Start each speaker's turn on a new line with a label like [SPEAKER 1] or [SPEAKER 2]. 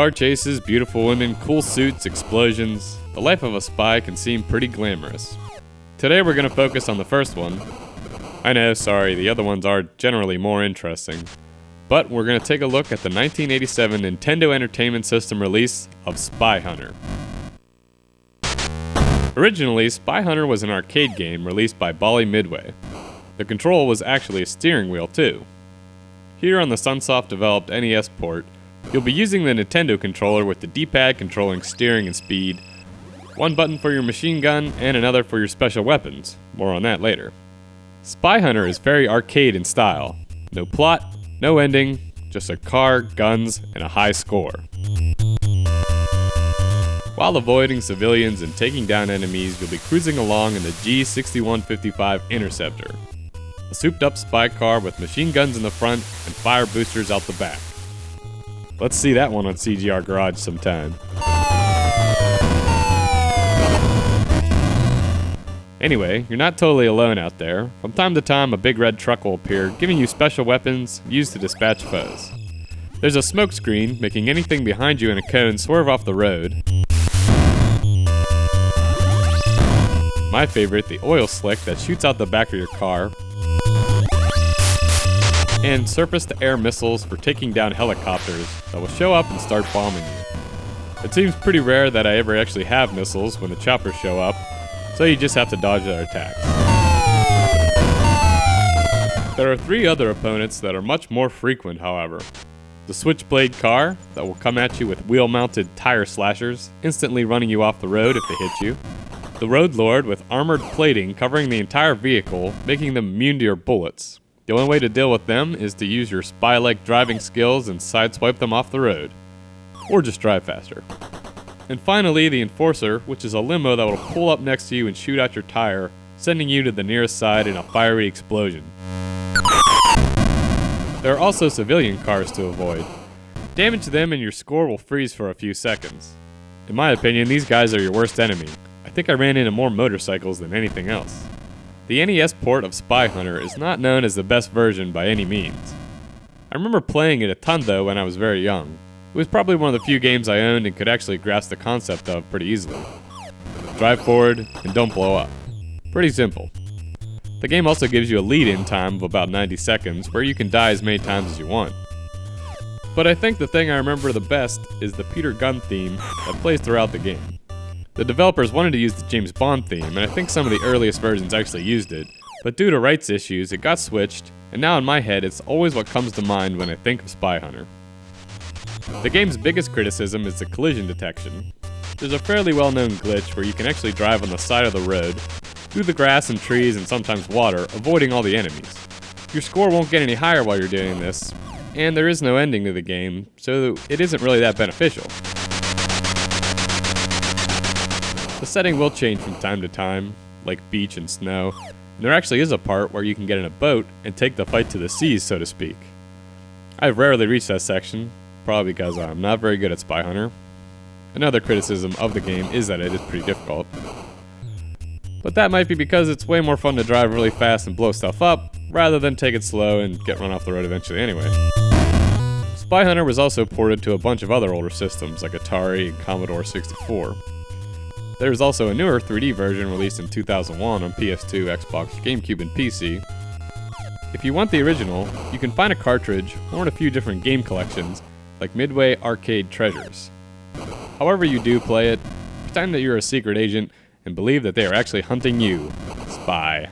[SPEAKER 1] car chases, beautiful women, cool suits, explosions. The life of a spy can seem pretty glamorous. Today we're going to focus on the first one. I know, sorry, the other ones are generally more interesting. But we're going to take a look at the 1987 Nintendo Entertainment System release of Spy Hunter. Originally, Spy Hunter was an arcade game released by Bally Midway. The control was actually a steering wheel too. Here on the Sunsoft-developed NES port, you'll be using the Nintendo controller with the D-pad controlling steering and speed, one button for your machine gun and another for your special weapons. More on that later. Spy Hunter is very arcade in style. No plot, no ending, just a car, guns, and a high score. While avoiding civilians and taking down enemies, you'll be cruising along in the G6155 Interceptor, a souped-up spy car with machine guns in the front and fire boosters out the back. Let's see that one on CGR Garage sometime. Anyway, you're not totally alone out there. From time to time, a big red truck will appear, giving you special weapons used to dispatch foes. There's a smoke screen, making anything behind you in a cone swerve off the road. My favorite, the oil slick that shoots out the back of your car. And surface-to-air missiles for taking down helicopters that will show up and start bombing you. It seems pretty rare that I ever actually have missiles when the choppers show up, so you just have to dodge their attacks. There are three other opponents that are much more frequent, however. The Switchblade car, that will come at you with wheel-mounted tire slashers, instantly running you off the road if they hit you. The Road Lord with armored plating covering the entire vehicle, making them immune to your bullets. The only way to deal with them is to use your spy-like driving skills and sideswipe them off the road. Or just drive faster. And finally, the Enforcer, which is a limo that will pull up next to you and shoot out your tire, sending you to the nearest side in a fiery explosion. There are also civilian cars to avoid. Damage them and your score will freeze for a few seconds. In my opinion, these guys are your worst enemy. I think I ran into more motorcycles than anything else. The NES port of Spy Hunter is not known as the best version by any means. I remember playing it a ton though when I was very young. It was probably one of the few games I owned and could actually grasp the concept of pretty easily. Drive forward and don't blow up. Pretty simple. The game also gives you a lead-in time of about 90 seconds where you can die as many times as you want. But I think the thing I remember the best is the Peter Gunn theme that plays throughout the game. The developers wanted to use the James Bond theme, and I think some of the earliest versions actually used it, but due to rights issues, it got switched, and now in my head, it's always what comes to mind when I think of Spy Hunter. The game's biggest criticism is the collision detection. There's a fairly well-known glitch where you can actually drive on the side of the road, through the grass and trees and sometimes water, avoiding all the enemies. Your score won't get any higher while you're doing this, and there is no ending to the game, so it isn't really that beneficial. The setting will change from time to time, like beach and snow, and there actually is a part where you can get in a boat and take the fight to the seas, so to speak. I've rarely reached that section, probably because I'm not very good at Spy Hunter. Another criticism of the game is that it is pretty difficult. But that might be because it's way more fun to drive really fast and blow stuff up, rather than take it slow and get run off the road eventually anyway. Spy Hunter was also ported to a bunch of other older systems like Atari and Commodore 64. There's also a newer 3D version released in 2001 on PS2, Xbox, GameCube, and PC. If you want the original, you can find a cartridge or in a few different game collections like Midway Arcade Treasures. However you do play it, pretend that you're a secret agent and believe that they are actually hunting you, Spy.